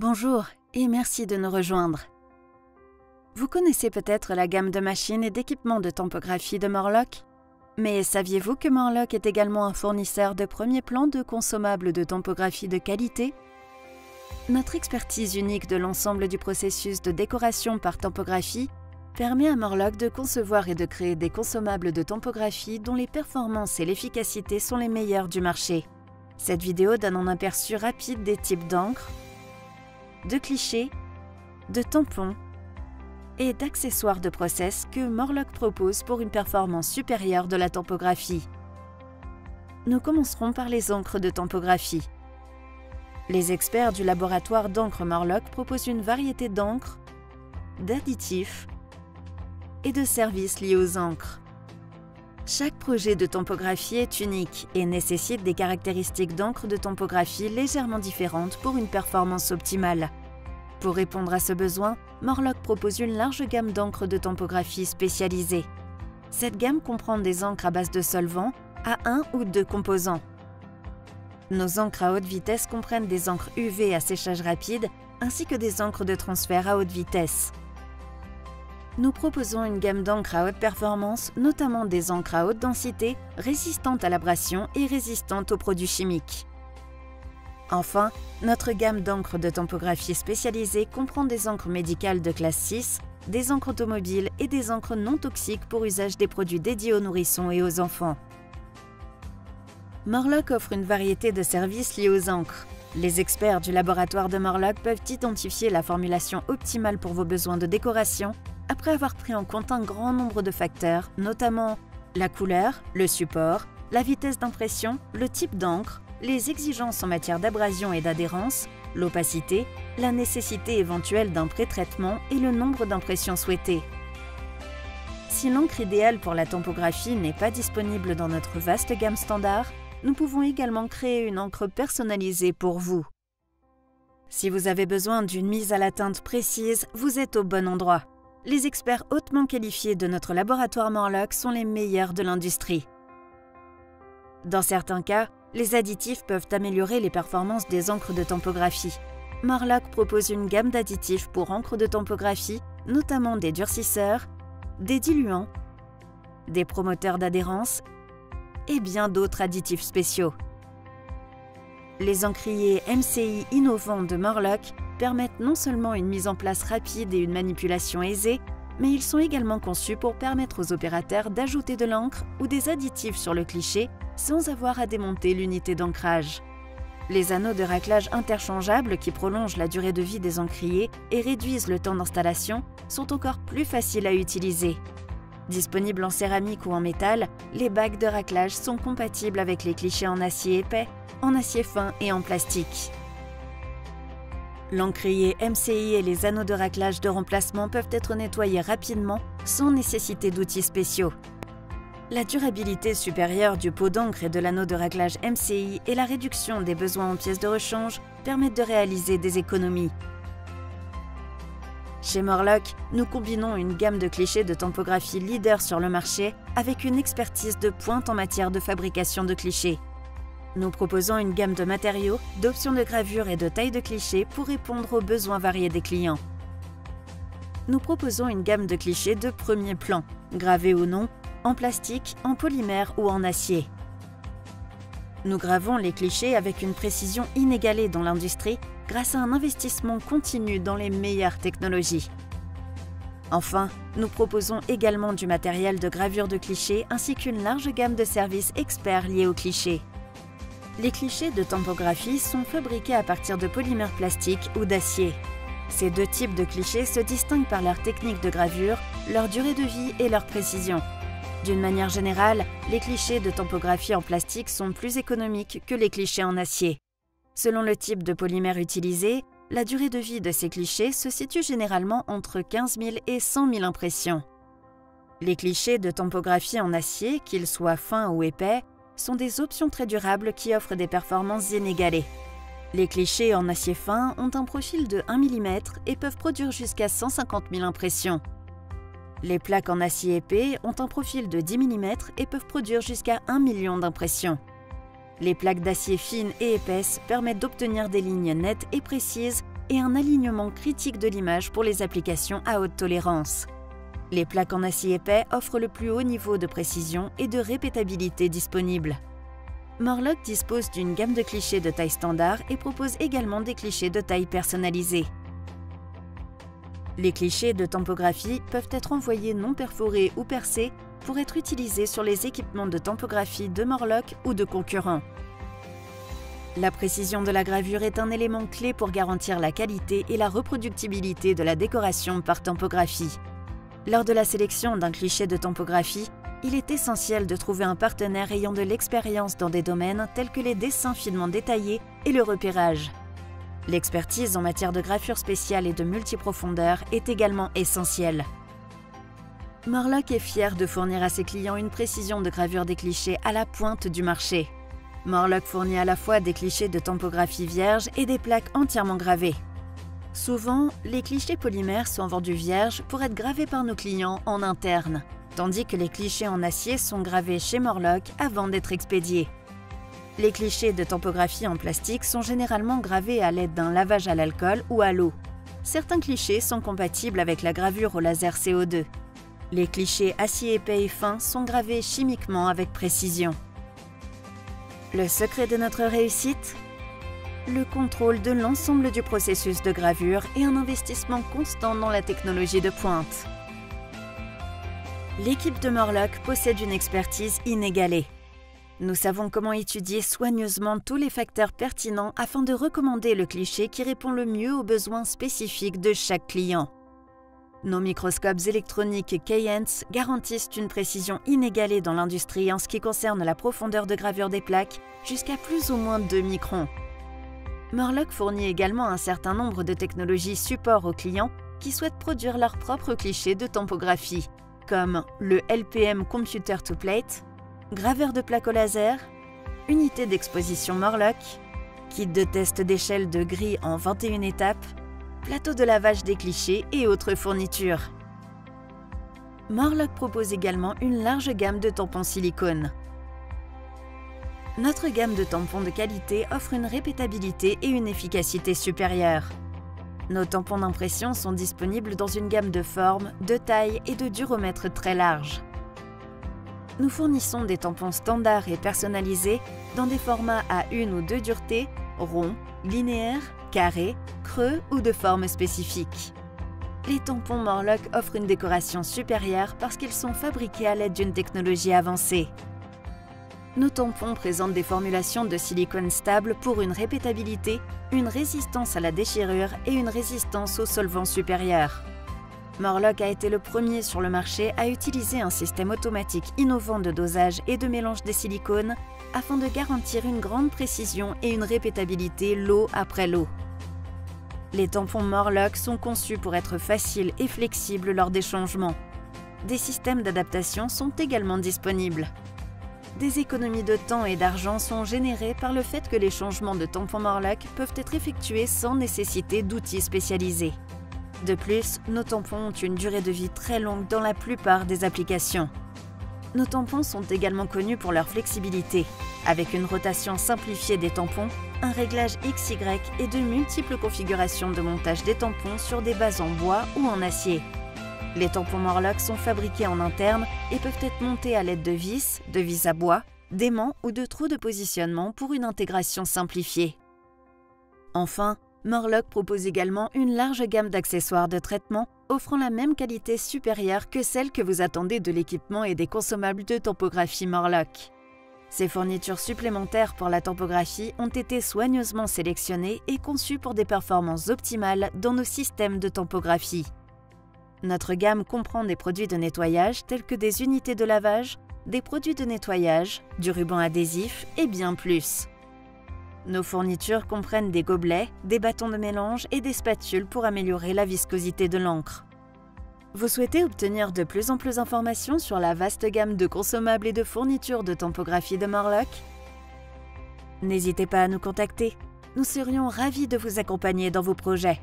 Bonjour et merci de nous rejoindre. Vous connaissez peut-être la gamme de machines et d'équipements de topographie de Morlock? Mais saviez-vous que Morlock est également un fournisseur de premier plan de consommables de topographie de qualité? Notre expertise unique de l'ensemble du processus de décoration par topographie permet à Morlock de concevoir et de créer des consommables de topographie dont les performances et l'efficacité sont les meilleures du marché. Cette vidéo donne un aperçu rapide des types d'encre, de clichés, de tampons et d'accessoires de process que Morlock propose pour une performance supérieure de la topographie. Nous commencerons par les encres de topographie. Les experts du laboratoire d'encre Morlock proposent une variété d'encres, d'additifs et de services liés aux encres. Chaque projet de topographie est unique et nécessite des caractéristiques d'encre de topographie légèrement différentes pour une performance optimale. Pour répondre à ce besoin, Morlock propose une large gamme d'encre de topographie spécialisée. Cette gamme comprend des encres à base de solvant à 1 ou 2 composants. Nos encres à haute vitesse comprennent des encres UV à séchage rapide ainsi que des encres de transfert à haute vitesse. Nous proposons une gamme d'encres à haute performance, notamment des encres à haute densité, résistantes à l'abrasion et résistantes aux produits chimiques. Enfin, notre gamme d'encre de topographie spécialisée comprend des encres médicales de classe 6, des encres automobiles et des encres non toxiques pour usage des produits dédiés aux nourrissons et aux enfants. Morlock offre une variété de services liés aux encres. Les experts du laboratoire de Morlock peuvent identifier la formulation optimale pour vos besoins de décoration après avoir pris en compte un grand nombre de facteurs, notamment la couleur, le support, la vitesse d'impression, le type d'encre, les exigences en matière d'abrasion et d'adhérence, l'opacité, la nécessité éventuelle d'un pré-traitement et le nombre d'impressions souhaitées. Si l'encre idéale pour la topographie n'est pas disponible dans notre vaste gamme standard, nous pouvons également créer une encre personnalisée pour vous. Si vous avez besoin d'une mise à la teinte précise, vous êtes au bon endroit. Les experts hautement qualifiés de notre laboratoire Morlock sont les meilleurs de l'industrie. Dans certains cas, les additifs peuvent améliorer les performances des encres de topographie. Morlock propose une gamme d'additifs pour encre de topographie, notamment des durcisseurs, des diluants, des promoteurs d'adhérence et bien d'autres additifs spéciaux. Les encriers MCI innovants de Morlock permettent non seulement une mise en place rapide et une manipulation aisée, mais ils sont également conçus pour permettre aux opérateurs d'ajouter de l'encre ou des additifs sur le cliché sans avoir à démonter l'unité d'ancrage. Les anneaux de raclage interchangeables qui prolongent la durée de vie des encriers et réduisent le temps d'installation sont encore plus faciles à utiliser. Disponibles en céramique ou en métal, les bagues de raclage sont compatibles avec les clichés en acier épais, en acier fin et en plastique. L'encrier MCI et les anneaux de raclage de remplacement peuvent être nettoyés rapidement sans nécessité d'outils spéciaux. La durabilité supérieure du pot d'encre et de l'anneau de raclage MCI et la réduction des besoins en pièces de rechange permettent de réaliser des économies. Chez Morlock, nous combinons une gamme de clichés de topographie leader sur le marché avec une expertise de pointe en matière de fabrication de clichés. Nous proposons une gamme de matériaux, d'options de gravure et de taille de clichés pour répondre aux besoins variés des clients. Nous proposons une gamme de clichés de premier plan, gravés ou non, en plastique, en polymère ou en acier. Nous gravons les clichés avec une précision inégalée dans l'industrie grâce à un investissement continu dans les meilleures technologies. Enfin, nous proposons également du matériel de gravure de clichés ainsi qu'une large gamme de services experts liés aux clichés. Les clichés de topographie sont fabriqués à partir de polymères plastiques ou d'acier. Ces deux types de clichés se distinguent par leur technique de gravure, leur durée de vie et leur précision. D'une manière générale, les clichés de topographie en plastique sont plus économiques que les clichés en acier. Selon le type de polymère utilisé, la durée de vie de ces clichés se situe généralement entre 15 000 et 100 000 impressions. Les clichés de topographie en acier, qu'ils soient fins ou épais, sont des options très durables qui offrent des performances inégalées. Les clichés en acier fin ont un profil de 1 mm et peuvent produire jusqu'à 150 000 impressions. Les plaques en acier épais ont un profil de 10 mm et peuvent produire jusqu'à 1 million d'impressions. Les plaques d'acier fines et épaisses permettent d'obtenir des lignes nettes et précises et un alignement critique de l'image pour les applications à haute tolérance. Les plaques en acier épais offrent le plus haut niveau de précision et de répétabilité disponible. Morlock dispose d'une gamme de clichés de taille standard et propose également des clichés de taille personnalisée. Les clichés de tampographie peuvent être envoyés non perforés ou percés pour être utilisés sur les équipements de tampographie de Morlock ou de concurrents. La précision de la gravure est un élément clé pour garantir la qualité et la reproductibilité de la décoration par tampographie. Lors de la sélection d'un cliché de tampographie, il est essentiel de trouver un partenaire ayant de l'expérience dans des domaines tels que les dessins finement détaillés et le repérage. L'expertise en matière de gravure spéciale et de multiprofondeur est également essentielle. Morlock est fier de fournir à ses clients une précision de gravure des clichés à la pointe du marché. Morlock fournit à la fois des clichés de tampographie vierge et des plaques entièrement gravées. Souvent, les clichés polymères sont vendus vierges pour être gravés par nos clients en interne, tandis que les clichés en acier sont gravés chez Morlock avant d'être expédiés. Les clichés de tampographie en plastique sont généralement gravés à l'aide d'un lavage à l'alcool ou à l'eau. Certains clichés sont compatibles avec la gravure au laser CO2. Les clichés acier épais et fin sont gravés chimiquement avec précision. Le secret de notre réussite ? Le contrôle de l'ensemble du processus de gravure et un investissement constant dans la technologie de pointe. L'équipe de Morlock possède une expertise inégalée. Nous savons comment étudier soigneusement tous les facteurs pertinents afin de recommander le cliché qui répond le mieux aux besoins spécifiques de chaque client. Nos microscopes électroniques Keyence garantissent une précision inégalée dans l'industrie en ce qui concerne la profondeur de gravure des plaques jusqu'à plus ou moins 2 microns. Morlock fournit également un certain nombre de technologies support aux clients qui souhaitent produire leurs propres clichés de tampographie, comme le LPM Computer to Plate, graveur de plaques au laser, unité d'exposition Morlock, kit de test d'échelle de grille en 21 étapes, plateau de lavage des clichés et autres fournitures. Morlock propose également une large gamme de tampons silicone. Notre gamme de tampons de qualité offre une répétabilité et une efficacité supérieures. Nos tampons d'impression sont disponibles dans une gamme de formes, de tailles et de duromètres très larges. Nous fournissons des tampons standards et personnalisés dans des formats à 1 ou 2 duretés, ronds, linéaires, carrés, creux ou de formes spécifiques. Les tampons Morlock offrent une décoration supérieure parce qu'ils sont fabriqués à l'aide d'une technologie avancée. Nos tampons présentent des formulations de silicone stable pour une répétabilité, une résistance à la déchirure et une résistance aux solvants supérieurs. Morlock a été le premier sur le marché à utiliser un système automatique innovant de dosage et de mélange des silicones afin de garantir une grande précision et une répétabilité lot après lot. Les tampons Morlock sont conçus pour être faciles et flexibles lors des changements. Des systèmes d'adaptation sont également disponibles. Des économies de temps et d'argent sont générées par le fait que les changements de tampons Morlock peuvent être effectués sans nécessité d'outils spécialisés. De plus, nos tampons ont une durée de vie très longue dans la plupart des applications. Nos tampons sont également connus pour leur flexibilité, avec une rotation simplifiée des tampons, un réglage XY et de multiples configurations de montage des tampons sur des bases en bois ou en acier. Les tampons Morlock sont fabriqués en interne et peuvent être montés à l'aide de vis à bois, d'aimants ou de trous de positionnement pour une intégration simplifiée. Enfin, Morlock propose également une large gamme d'accessoires de traitement offrant la même qualité supérieure que celle que vous attendez de l'équipement et des consommables de tampographie Morlock. Ces fournitures supplémentaires pour la tampographie ont été soigneusement sélectionnées et conçues pour des performances optimales dans nos systèmes de tampographie. Notre gamme comprend des produits de nettoyage tels que des unités de lavage, des produits de nettoyage, du ruban adhésif et bien plus. Nos fournitures comprennent des gobelets, des bâtons de mélange et des spatules pour améliorer la viscosité de l'encre. Vous souhaitez obtenir de plus en plus d'informations sur la vaste gamme de consommables et de fournitures de tampographie de Morlock? N'hésitez pas à nous contacter. Nous serions ravis de vous accompagner dans vos projets.